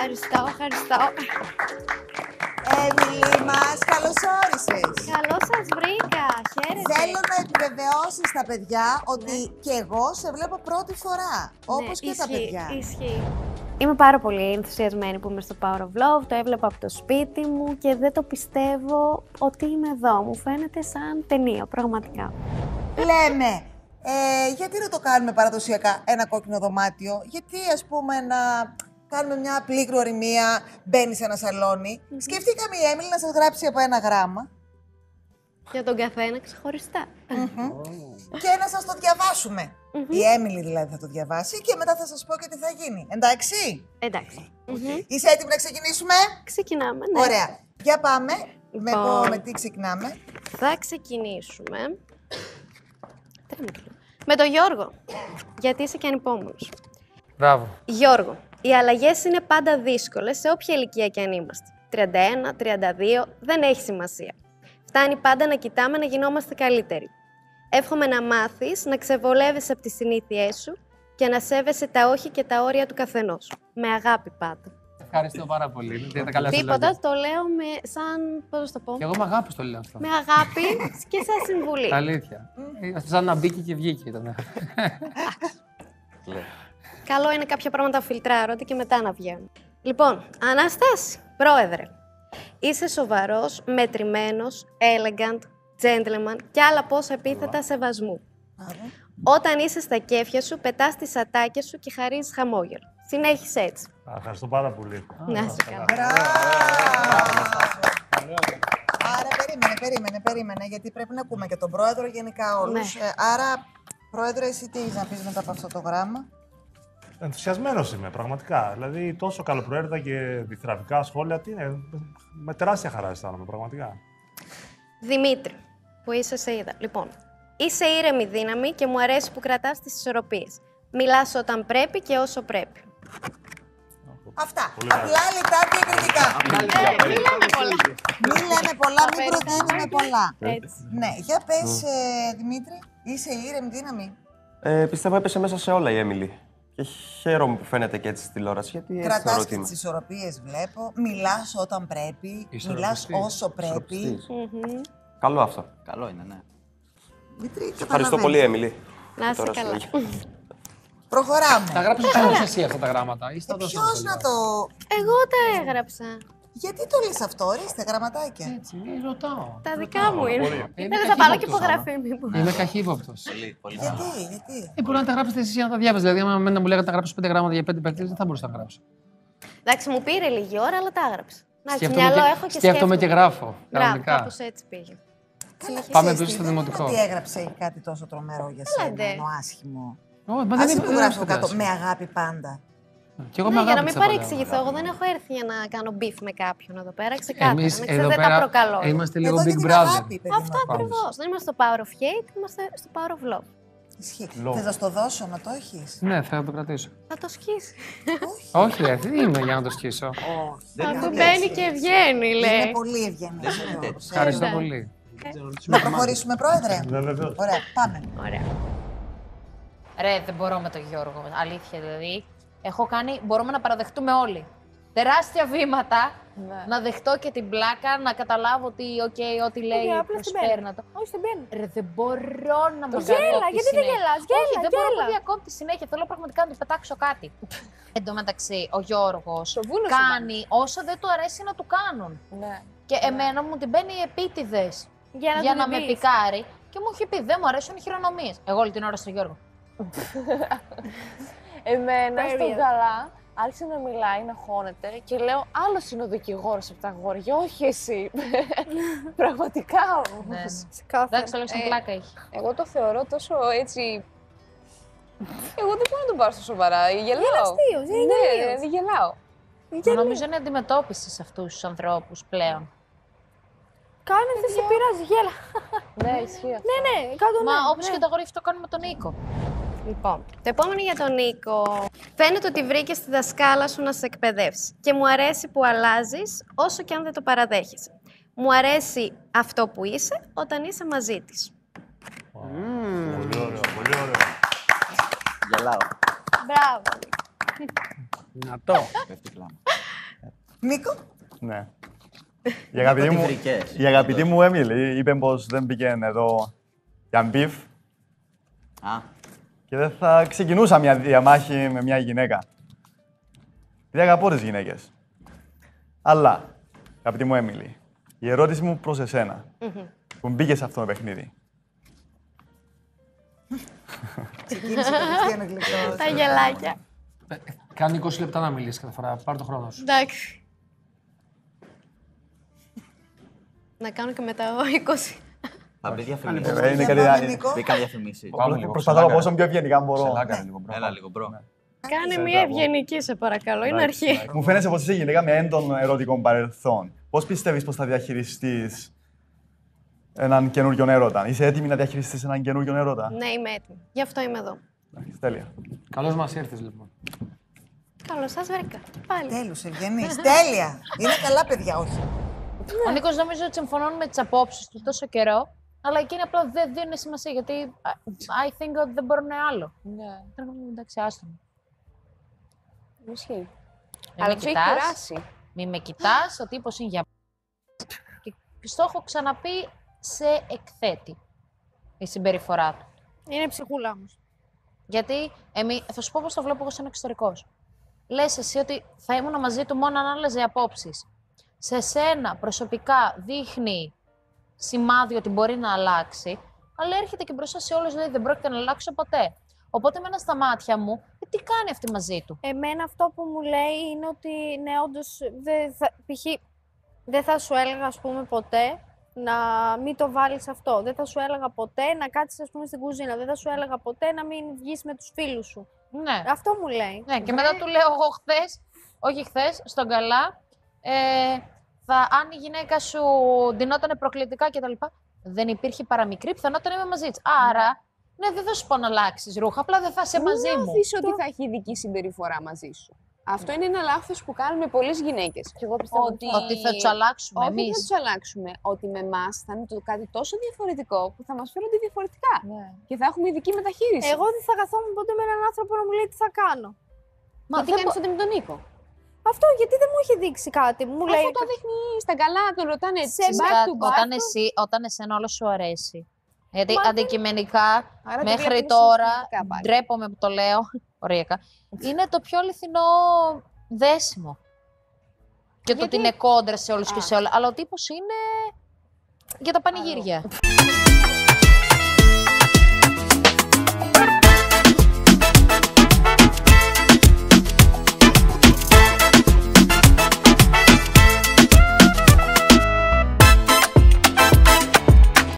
Ευχαριστώ. Έμιλι μας, καλώς όρισες. Καλώς σας βρήκα. Χαίρετε. Θέλω να επιβεβαιώσεις στα παιδιά ότι και εγώ σε βλέπω πρώτη φορά, όπως και τα παιδιά. Ισχύει. Είμαι πάρα πολύ ενθουσιασμένη που είμαι στο Power of Love, το έβλεπα από το σπίτι μου και δεν το πιστεύω ότι είμαι εδώ. Μου φαίνεται σαν ταινία, πραγματικά. Λέμε, γιατί να το κάνουμε παραδοσιακά ένα κόκκινο δωμάτιο, γιατί ας πούμε να κάνουμε μια απλή γνωριμία, μπαίνει σε ένα σαλόνι. Σκεφτήκαμε η Έμιλι να σας γράψει από 1 γράμμα. Για τον καθένα ξεχωριστά. Και να σας το διαβάσουμε. Η Έμιλι δηλαδή θα το διαβάσει και μετά θα σας πω και τι θα γίνει. Εντάξει. Εντάξει. Είσαι έτοιμη να ξεκινήσουμε? Ξεκινάμε, ναι. Ωραία. Για πάμε. Λοιπόν. Με τι ξεκινάμε? Θα ξεκινήσουμε με τον Γιώργο, γιατί είσαι και ανυπόμονος. Μπράβο. Γιώργο, οι αλλαγές είναι πάντα δύσκολες σε όποια ηλικία και αν είμαστε. 31, 32, δεν έχει σημασία. Φτάνει πάντα να κοιτάμε να γινόμαστε καλύτεροι. Εύχομαι να μάθεις να ξεβολεύεσαι από τις συνήθειές σου και να σέβεσαι τα όχι και τα όρια του καθενός. Με αγάπη πάντα. Ευχαριστώ πάρα πολύ. Για τα καλά σας λόγια. Τίποτα, το λέω σαν, πώς να το πω, Και εγώ με αγάπη το λέω αυτό. με αγάπη και σαν συμβουλή. Αλήθεια. Σαν να μπήκε και βγήκε ήταν. Καλό είναι κάποια πράγματα να φιλτράρω και μετά να βγαίνουν. Λοιπόν, Ανάσταση, πρόεδρε. Είσαι σοβαρός, μετρημένος, elegant, gentleman και άλλα πόσα επίθετα σεβασμού. Όταν είσαι στα κέφια σου, πετάς τις ατάκες σου και χαρίζεις χαμόγελο. Συνέχισε έτσι. Ευχαριστώ πάρα πολύ. Να είσαι καλά. Άρα περίμενε, γιατί πρέπει να ακούμε και τον πρόεδρο γενικά όλους. Ναι. Άρα, πρόεδρε, εσύ τι έχεις να πεις μετά από αυτό το γράμμα? Ενθουσιασμένος είμαι, πραγματικά. Δηλαδή, τόσο καλοπροαίρετα και διθραβικά σχόλια, τι είναι. Με τεράστια χαρά αισθάνομαι, πραγματικά. Δημήτρη, που είσαι σε είδα. Λοιπόν, είσαι ήρεμη δύναμη και μου αρέσει που κρατάς τις ισορροπίες. Μιλάς όταν πρέπει και όσο πρέπει. Αυτά. Απλά λιτά και κριτικά. Μην λέμε πολλά. Μην λέμε πολλά, μην προτείνουμε πολλά. Έτσι. Ναι, για πες, Δημήτρη, είσαι ήρεμη δύναμη. Πιστεύω έπεσε μέσα σε όλα η Έμιλι. Και χαίρομαι που φαίνεται και έτσι στη τηλεόραση, γιατί έτσι θεωρώ Κρατάς ότι είμαι. τις ισορροπίες, βλέπω. Μιλάς όταν πρέπει. Μιλάς όσο πρέπει. Καλό αυτό. Καλό είναι, ναι. Δημήτρη, Ευχαριστώ πολύ, Έμιλι. Να είσαι Τώρα καλά. συνέχεια. Προχωράμε. Τα γράψεις όμως εσύ αυτά τα γράμματα ή στα δώσω Ποιος στο να λέω? το... Εγώ τα έγραψα. Γιατί το λες αυτό, ορίστε, γραμματάκια. Έτσι, ρωτάω. Τα δικά μου είναι. Είμαι Θέλεις να πάρω και καχύποπτος, υπογραφή, μήπως. Είμαι καχύποπτος. Πολύ. Γιατί. Μπορεί να τα γράψετε εσείς για να τα διάβαζετε. Δηλαδή, άμα εμένα μου λέγατε να γράψω 5 γράμματα για 5 παίκτες, δεν θα μπορούσα να γράψω. Εντάξει, μου πήρε λίγη ώρα, αλλά τα έγραψα. Να, Σκέφτομαι μυαλό και- έχω και σκέφτομαι και γράφω. Μπράβο, Κανονικά. κάπως έτσι πήγε. Πάμε Ξέρεις πίσω τι, στο δεν δημοτικό. είναι ότι έγραψε κάτι τόσο τρομερό για σένα, ντε. ενώ άσχημο. Όχι, μα Ας δεν που γράψω είναι κάτω, άσχημο. με αγάπη πάντα. Και εγώ Ναι, με για να μην αγάπησα πάντα. παρεξηγηθώ, εγώ δεν έχω έρθει για να κάνω beef με κάποιον εδώ πέρα. Ξεκάθαρα. Εμείς Να ξέρετε, εδώ δεν τα πέρα προκαλώ. είμαστε λίγο Εδώ για Big την Brother. αγάπη, παιδί μου. Αυτό ακριβώς. Δεν είμαστε στο power of hate, είμαστε στο power of love. Ισχύει. Λόγο. Θες να στο δώσω, να το έχεις. Ναι, θα το κρατήσω. Θα το σκίσει. Όχι, ρε, δεν είμαι για να το σκίσω. Αυτό μπαίνει και βγαίνει, Είναι λέει. πολύ ευγενής ο Γιώργος. Ευχαριστώ εντάξει. πολύ. Να προχωρήσουμε, πρόεδρε. Ναι, βεβαίως. Ωραία, πάμε. Ωραία. Ρε, δεν μπορώ με τον Γιώργο. Αλήθεια δηλαδή. Μπορούμε να παραδεχτούμε όλοι. Τεράστια βήματα. Να δεχτώ και την πλάκα, να καταλάβω ότι, ό,τι λέει, προσπέρνα το. Όχι, δεν μπαίνει. Ρε, δεν μπορώ να με Γέλα, διακόπτει γιατί δεν συνέχεια. γελάς, Όχι, γέλα, δεν μπορώ να γέλα. με διακόπτει συνέχεια. Θέλω πραγματικά να του πετάξω κάτι. Εν τω μεταξύ, ο Γιώργος βούνο σου κάνει όσο δεν του αρέσει να του κάνουν. Ναι. Και εμένα μου την μπαίνει επίτηδες Για να του με πεις. πικάρει και μου έχει πει: Δεν μου αρέσουν οι χειρονομίες. Εγώ όλη την ώρα στον Γιώργο. Εμένα στον Period. καλά άρχισε να μιλάει, να χώνεται και λέω άλλο είναι ο δικηγόρος από τα αγόρια, όχι εσύ. Πραγματικά όμως. Εντάξει, όλο σαν πλάκα έχει. Εγώ το θεωρώ τόσο έτσι. Εγώ δεν μπορώ να τον πάρω στα σοβαρά. Γελάω. Είναι αστείος, είναι Ναι, γελάω. νομίζω είναι αντιμετώπιση σε αυτούς τους ανθρώπους πλέον. Κάνε τι σε πειράζει, γέλα. Ναι, ισχύει αυτό. Ναι, κάτω Μα όπως και το αγόρι αυτό κάνουμε τον Νίκο. Λοιπόν, το επόμενο για τον Νίκο. Φαίνεται ότι βρήκε τη δασκάλα σου να σε εκπαιδεύσει. Και μου αρέσει που αλλάζεις, όσο και αν δεν το παραδέχεσαι. Μου αρέσει αυτό που είσαι όταν είσαι μαζί της. Πολύ ωραίο, πολύ ωραίο. Γελάω. Μπράβο. Δυνατό. Πέφτει κλάμα. Νίκο. Ναι. Η αγαπητή μου Έμιλη είπε πως δεν πήγαινε εδώ για μπιφ και δεν θα ξεκινούσα μια διαμάχη με μια γυναίκα. Δεν αγαπώ τις γυναίκες. Αλλά, αγαπητή μου Έμιλη, η ερώτηση μου προς εσένα, που μπήκε σε αυτό το παιχνίδι. Ξεκίνησε κατευθείαν γλυκός. Τα γελάκια. Κάνει 20 λεπτά να μιλήσει κάθε φορά. Πάρε το χρόνο σου. Εντάξει. Να κάνω και μετά εγώ 20. Θα μπει διαφημίσεις. Είναι Για πάμε, κάτι. Νίκο. Μπήκαν διαφημίσεις. Προσπαθώ να πω όσο πιο ευγενικά μπορώ. Έλα λίγο, μπρο. Κάνε μια ευγενική, σε παρακαλώ. Είναι αρχή. Μου φαίνεσαι πως είσαι γυναίκα με έντονο ερωτικό παρελθόν. Πώς πιστεύεις πως θα διαχειριστείς έναν καινούριο έρωτα? Είσαι έτοιμη να διαχειριστείς έναν καινούριο έρωτα? Ναι, είμαι έτοιμη. Γι' αυτό είμαι εδώ. Τέλεια. Καλώς μας ήρθες, λοιπόν. Καλώς σας βρήκα. Πάλι. Τέλος, ευγενής. Τέλεια. Είναι καλά παιδιά, όχι. Ο Νίκος νομίζω ότι συμφωνούν με τις απόψεις του τόσο καιρό, αλλά εκείνοι απλά δεν δίνουν σημασία γιατί I think ότι δεν μπορούν άλλο. Ναι, Εντάξει, άστον. ισχύει. Μην Αλλά με του έχει κοιτάς. κουράσει. Μη με κοιτάς, ο τύπος είναι για και στο έχω ξαναπεί σε εκθέτη η συμπεριφορά του. Είναι ψυχούλα όμως. Γιατί θα σου πω πώς το βλέπω εγώ σαν εξωτερικός. Λες εσύ ότι θα ήμουν μαζί του μόνο αν άλλαζε απόψεις. Σε σένα προσωπικά δείχνει σημάδι ότι μπορεί να αλλάξει, αλλά έρχεται και μπροστά σε όλους, δηλαδή δεν πρόκειται να αλλάξω ποτέ. Οπότε μένα στα μάτια μου, τι κάνει αυτή μαζί του. Εμένα αυτό που μου λέει είναι ότι ναι, όντως δεν θα σου έλεγα, ας πούμε, ποτέ να μην το βάλεις αυτό. Δεν θα σου έλεγα ποτέ να κάτσεις, ας πούμε, στην κουζίνα. Δεν θα σου έλεγα ποτέ να μην βγεις με τους φίλους σου. Ναι. Αυτό μου λέει. Ναι, και μετά του λέω εγώ όχι χθες, στον καλά, αν η γυναίκα σου ντυνότανε προκλητικά κτλ. Δεν υπήρχε παραμικρή πιθανότητα να είμαι μαζί της. Άρα, ναι, δεν θα σου πω να αλλάξεις ρούχα, απλά δεν θα είσαι μαζί μου. Νιώθεις ότι θα έχει ειδική συμπεριφορά μαζί σου. Αυτό είναι ένα λάθος που κάνουμε πολλές γυναίκες. Και εγώ πιστεύω Ότι θα τους αλλάξουμε Όχι, εμείς. θα τους αλλάξουμε. Ότι με εμάς θα είναι κάτι τόσο διαφορετικό που θα μας φέρονται διαφορετικά. Ναι. Και θα έχουμε ειδική μεταχείριση. Εγώ δεν θα καθόμουν ποτέ με έναν άνθρωπο να μου λέει τι θα κάνω. Μα τι κάνεις τότε με τον Νίκο? Αυτό γιατί δεν μου έχει δείξει κάτι. Μου λέει. Αυτό το δείχνει στα καλά, τον ρωτάνε έτσι. Όταν εσένα όλο σου αρέσει. Γιατί Μα αντικειμενικά Άρα το μέχρι βλέπεις τώρα, συναισθηματικά πάλι. ντρέπομαι που το λέω, ωριακά, είναι το πιο αληθινό δέσιμο. Και το ότι είναι κόντρα σε όλους και σε όλα. Αλλά ο τύπος είναι για τα πανηγύρια.